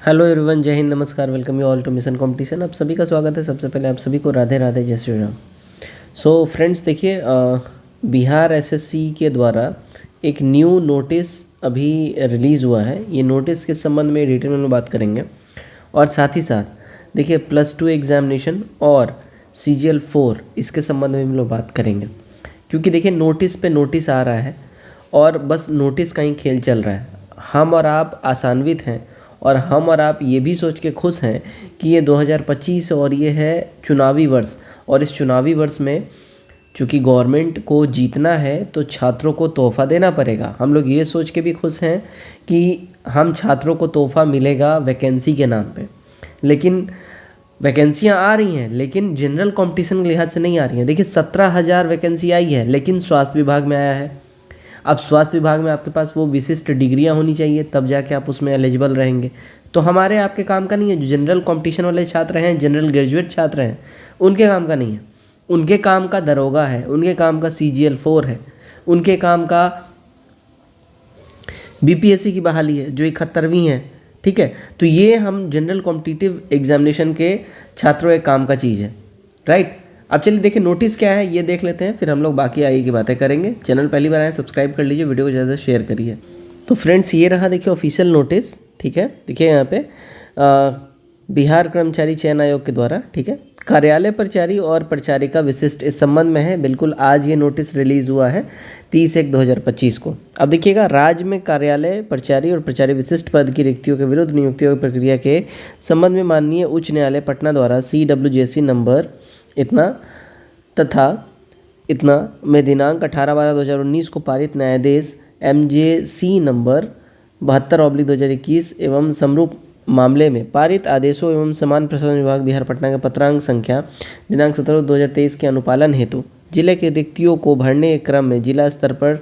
Hello everyone, जय हिंद, नमस्कार, welcome you all to mission competition. आप सभी का स्वागत है। सबसे पहले आप सभी को राधे राधे, जय श्री राम। सो फ्रेंड्स, देखिए, बिहार एसएससी के द्वारा एक न्यू नोटिस अभी रिलीज़ हुआ है। ये नोटिस के संबंध में डिटेल में हम बात करेंगे और साथ ही साथ देखिए +2 एग्जामिनेशन और CGL 4 इसके संबंध में हम लोग बात करेंगे, क्योंकि देखिए नोटिस पे नोटिस आ रहा है और बस नोटिस का ही खेल चल रहा है। हम और आप आशान्वित हैं और हम और आप ये भी सोच के खुश हैं कि ये 2025 और ये है चुनावी वर्ष, और इस चुनावी वर्ष में चूँकि गवर्नमेंट को जीतना है तो छात्रों को तोहफ़ा देना पड़ेगा। हम लोग ये सोच के भी खुश हैं कि हम छात्रों को तोहफ़ा मिलेगा वैकेंसी के नाम पे, लेकिन वैकेंसियाँ आ रही हैं लेकिन जनरल कंपटीशन के लिहाज से नहीं आ रही हैं। देखिए 17,000 वैकेंसी आई है, लेकिन स्वास्थ्य विभाग में आया है। अब स्वास्थ्य विभाग में आपके पास वो विशिष्ट डिग्रियां होनी चाहिए, तब जाके आप उसमें एलिजिबल रहेंगे। तो हमारे आपके काम का नहीं है। जो जनरल कंपटीशन वाले छात्र हैं, जनरल ग्रेजुएट छात्र हैं, उनके काम का नहीं है। उनके काम का दरोगा है, उनके काम का CGL 4 है, उनके काम का BPSC की बहाली है जो 71वीं है। ठीक है, तो ये हम जनरल कॉम्पिटिटिव एग्जामिनेशन के छात्रों के काम का चीज़ है, राइट। अब चलिए देखिए नोटिस क्या है ये देख लेते हैं, फिर हम लोग बाकी आगे की बातें करेंगे। चैनल पहली बार आए सब्सक्राइब कर लीजिए, वीडियो को ज़्यादा शेयर करिए। तो फ्रेंड्स, ये रहा देखिए ऑफिशियल नोटिस। ठीक है, देखिए यहाँ पे बिहार कर्मचारी चयन आयोग के द्वारा, ठीक है, कार्यालय प्रचारी और प्रचारिका विशिष्ट इस संबंध में है। बिल्कुल आज ये नोटिस रिलीज़ हुआ है 30/1/2025 को। अब देखिएगा, राज्य में कार्यालय प्रचारी और प्रचारी विशिष्ट पद की रिक्तियों के विरुद्ध नियुक्तियों की प्रक्रिया के संबंध में माननीय उच्च न्यायालय पटना द्वारा CWJC नंबर इतना तथा इतना में दिनांक 18/12/2019 को पारित न्यायाधीश MJC नंबर 72/2021 एवं समरूप मामले में पारित आदेशों एवं समान प्रशासन विभाग बिहार पटना के पत्रांक संख्या दिनांक 17/2023 के अनुपालन हेतु जिले की रिक्तियों को भरने के क्रम में जिला स्तर पर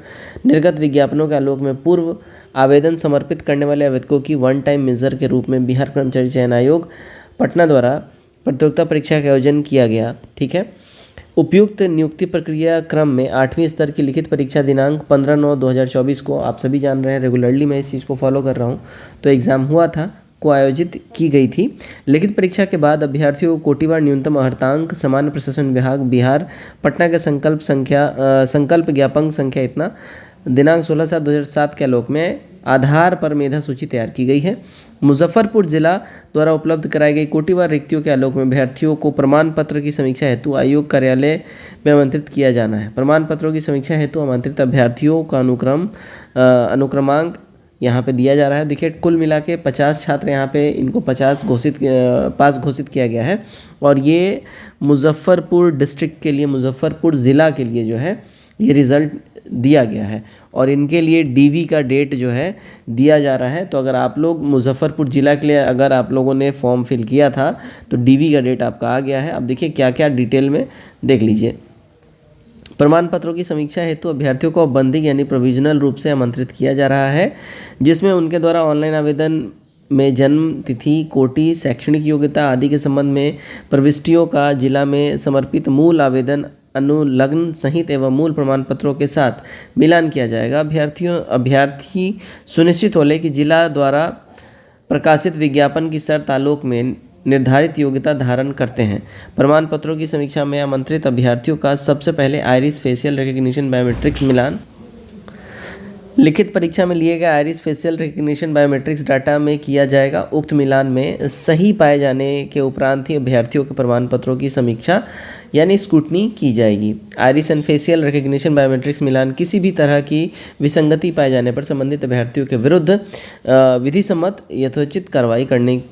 निर्गत विज्ञापनों के आलोक में पूर्व आवेदन समर्पित करने वाले आवेदकों की वन टाइम मेजर के रूप में बिहार कर्मचारी चयन आयोग पटना द्वारा प्रतियोगिता परीक्षा का आयोजन किया गया। ठीक है, उपयुक्त नियुक्ति प्रक्रिया क्रम में 8वीं स्तर की लिखित परीक्षा दिनांक 15/9/2024 को, आप सभी जान रहे हैं रेगुलरली मैं इस चीज़ को फॉलो कर रहा हूँ, तो एग्ज़ाम हुआ था, को आयोजित की गई थी। लिखित परीक्षा के बाद अभ्यर्थियों को कोटिवार न्यूनतम अर्हतांक सामान्य प्रशासन विभाग बिहार पटना के संकल्प ज्ञापन संख्या इतना दिनांक 16/7/2007 के आलोक में आधार पर मेधा सूची तैयार की गई है। मुजफ्फरपुर जिला द्वारा उपलब्ध कराई गई कोटिवार रिक्तियों के आलोक में अभ्यर्थियों को प्रमाण पत्र की समीक्षा हेतु आयोग कार्यालय में आमंत्रित किया जाना है। प्रमाण पत्रों की समीक्षा हेतु आमंत्रित अभ्यर्थियों का अनुक्रमांक यहाँ पे दिया जा रहा है। देखिए कुल मिला के 50 छात्र यहाँ पे इनको 50 पास घोषित किया गया है, और ये मुजफ्फरपुर डिस्ट्रिक्ट के लिए, मुजफ्फरपुर ज़िला के लिए जो है ये रिज़ल्ट दिया गया है, और इनके लिए DV का डेट जो है दिया जा रहा है। तो अगर आप लोग मुजफ्फरपुर ज़िला के लिए अगर आप लोगों ने फॉर्म फिल किया था तो DV का डेट आपका आ गया है। अब देखिए क्या क्या डिटेल में देख लीजिए। प्रमाण पत्रों की समीक्षा हेतु अभ्यर्थियों को बंदिंग यानी प्रोविजनल रूप से आमंत्रित किया जा रहा है, जिसमें उनके द्वारा ऑनलाइन आवेदन में जन्म तिथि, कोटि, शैक्षणिक योग्यता आदि के संबंध में प्रविष्टियों का जिला में समर्पित मूल आवेदन अनुलग्न सहित एवं मूल प्रमाण पत्रों के साथ मिलान किया जाएगा। अभ्यर्थी सुनिश्चित हो ले कि जिला द्वारा प्रकाशित विज्ञापन की शर्त आलोक में निर्धारित योग्यता धारण करते हैं। प्रमाण पत्रों की समीक्षा में आमंत्रित अभ्यर्थियों का सबसे पहले आइरिस फेशियल रिकग्निशन बायोमेट्रिक्स मिलान, लिखित परीक्षा में लिए गए iris facial recognition biometrics data में किया जाएगा। उक्त मिलान में सही पाए जाने के उपरांत ही अभ्यर्थियों के प्रमाण पत्रों की समीक्षा यानी स्क्रूटनी की जाएगी। Iris and facial recognition biometrics मिलान किसी भी तरह की विसंगति पाए जाने पर संबंधित अभ्यर्थियों के विरुद्ध विधि सम्मत यथोचित कार्रवाई करने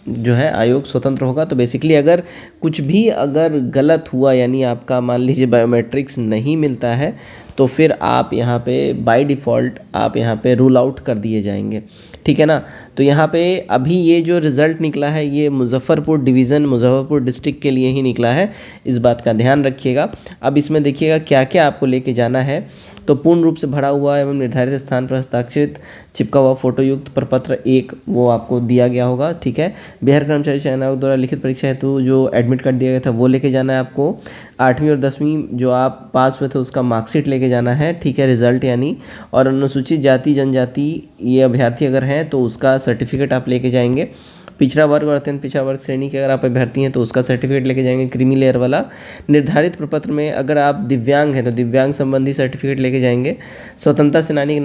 जो है आयोग स्वतंत्र होगा। तो बेसिकली अगर कुछ भी अगर गलत हुआ, यानी आपका मान लीजिए बायोमेट्रिक्स नहीं मिलता है, तो फिर आप यहाँ पे बाय डिफ़ॉल्ट आप यहाँ पे रूल आउट कर दिए जाएंगे। ठीक है ना। तो यहाँ पे अभी ये जो रिज़ल्ट निकला है ये मुजफ्फरपुर डिवीज़न, मुजफ्फरपुर डिस्ट्रिक्ट के लिए ही निकला है, इस बात का ध्यान रखिएगा। अब इसमें देखिएगा क्या क्या आपको लेके जाना है। तो पूर्ण रूप से भरा हुआ एवं निर्धारित स्थान पर हस्ताक्षरित चिपका हुआ फोटोयुक्त प्रपत्र 1 वो आपको दिया गया होगा। ठीक है, बिहार कर्मचारी चयन आयोग द्वारा लिखित परीक्षा हेतु जो एडमिट कार्ड दिया गया था वो लेके जाना है आपको। 8वीं और 10वीं जो आप पास हुए थे उसका मार्कशीट लेके जाना है। ठीक है, रिजल्ट यानी, और अनुसूचित जाति जनजाति ये अभ्यर्थी अगर हैं तो उसका सर्टिफिकेट आप लेके जाएंगे। पिछड़ा वर्ग और अत्यंत पिछड़ा वर्ग श्रेणी के अगर आप अभ्यर्थी हैं तो उसका सर्टिफिकेट लेके जाएंगे क्रीमी लेयर वाला। निर्धारित प्रपत्र में अगर आप दिव्यांग हैं तो दिव्यांग संबंधी सर्टिफिकेट लेके जाएंगे। स्वतंत्रता सेनानी के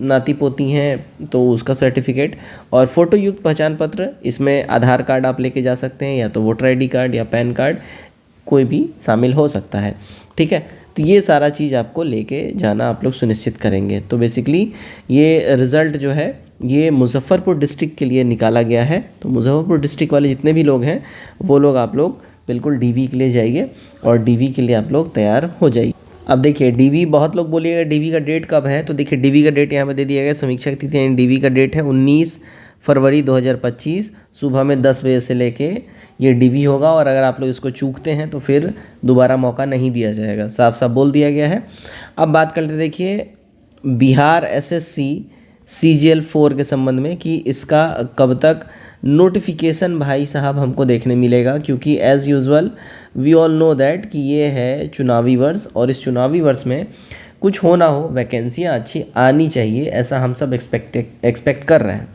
नाती पोती हैं तो उसका सर्टिफिकेट, और फोटो युक्त पहचान पत्र, इसमें आधार कार्ड आप लेके जा सकते हैं या तो वोटर ID कार्ड या पैन कार्ड, कोई भी शामिल हो सकता है। ठीक है, तो ये सारा चीज़ आपको लेके जाना आप लोग सुनिश्चित करेंगे। तो बेसिकली ये रिज़ल्ट जो है ये मुजफ्फरपुर डिस्ट्रिक्ट के लिए निकाला गया है। तो मुजफ्फरपुर डिस्ट्रिक्ट वाले जितने भी लोग हैं वो लोग आप लोग बिल्कुल DV के लिए जाइए और DV के लिए आप लोग तैयार हो जाइए। अब देखिए DV, बहुत लोग बोलिएगा DV का डेट कब है, तो देखिए DV का डेट यहाँ पे दे दिया गया। समीक्षा की तिथि यानी DV का डेट है 19 फरवरी 2025 सुबह में 10 बजे से लेके ये DV होगा, और अगर आप लोग इसको चूकते हैं तो फिर दोबारा मौका नहीं दिया जाएगा, साफ साफ बोल दिया गया है। अब बात करते देखिए बिहार SSC CGL 4 के संबंध में कि इसका कब तक नोटिफिकेशन भाई साहब हमको देखने मिलेगा, क्योंकि as usual we all know that कि ये है चुनावी वर्ष, और इस चुनावी वर्ष में कुछ हो ना हो वैकेंसियाँ अच्छी आनी चाहिए, ऐसा हम सब एक्सपेक्ट कर रहे हैं।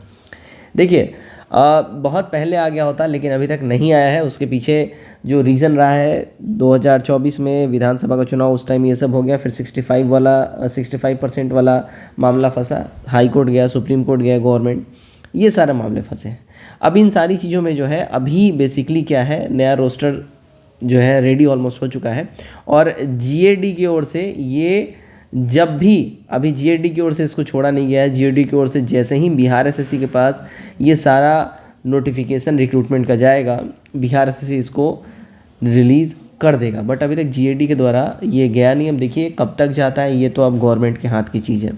देखिए बहुत पहले आ गया होता लेकिन अभी तक नहीं आया है। उसके पीछे जो रीज़न रहा है 2024 में विधानसभा का चुनाव, उस टाइम ये सब हो गया, फिर 65% वाला मामला फंसा, हाई कोर्ट गया, सुप्रीम कोर्ट गया, गवर्नमेंट, ये सारे मामले फंसे हैं। अब इन सारी चीज़ों में जो है अभी बेसिकली क्या है, नया रोस्टर जो है रेडी ऑलमोस्ट हो चुका है, और GAD की ओर से ये जब भी अभी GAD की ओर से इसको छोड़ा नहीं गया है। GAD की ओर से जैसे ही बिहार SSC के पास ये सारा नोटिफिकेशन रिक्रूटमेंट का जाएगा, बिहार SSC इसको रिलीज़ कर देगा, बट अभी तक GAD के द्वारा ये गया नहीं। अब देखिए कब तक जाता है, ये तो अब गवर्नमेंट के हाथ की चीज़ है।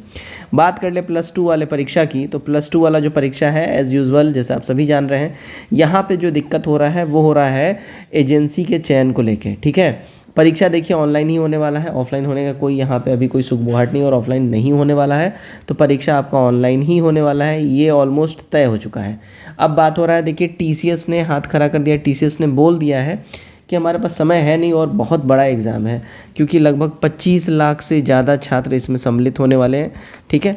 बात कर ले +2 वाले परीक्षा की, तो +2 वाला जो परीक्षा है एज़ यूजुअल जैसे आप सभी जान रहे हैं, यहाँ पे जो दिक्कत हो रहा है वो हो रहा है एजेंसी के चयन को लेके। ठीक है, परीक्षा देखिए ऑनलाइन ही होने वाला है, ऑफलाइन होने का कोई यहाँ पे अभी कोई सुखबुहाट नहीं, और ऑफलाइन नहीं होने वाला है, तो परीक्षा आपका ऑनलाइन ही होने वाला है, ये ऑलमोस्ट तय हो चुका है। अब बात हो रहा है देखिए TCS ने हाथ खड़ा कर दिया। TCS ने बोल दिया है कि हमारे पास समय है नहीं और बहुत बड़ा एग्ज़ाम है, क्योंकि लगभग 25 लाख से ज़्यादा छात्र इसमें सम्मिलित होने वाले हैं। ठीक है,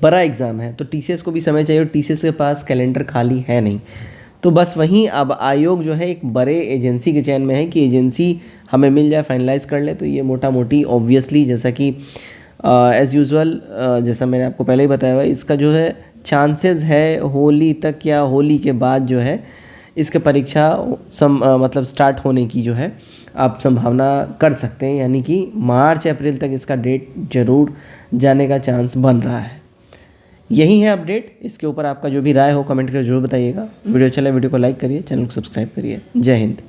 बड़ा एग्ज़ाम है, तो TCS को भी समय चाहिए, और TCS के पास कैलेंडर खाली है नहीं। तो बस वहीं अब आयोग जो है एक बड़े एजेंसी के चयन में है कि एजेंसी हमें मिल जाए, फाइनलाइज़ कर ले। तो ये मोटा मोटी ऑब्वियसली जैसा कि एज़ यूजुअल जैसा मैंने आपको पहले ही बताया हुआ, इसका जो है चांसेस है होली तक या होली के बाद जो है इसके परीक्षा मतलब स्टार्ट होने की जो है आप संभावना कर सकते हैं, यानी कि मार्च अप्रैल तक इसका डेट ज़रूर जाने का चांस बन रहा है। यही है अपडेट। इसके ऊपर आपका जो भी राय हो कमेंट करके जरूर बताइएगा। वीडियो अच्छा लगे वीडियो को लाइक करिए, चैनल को सब्सक्राइब करिए। जय हिंद।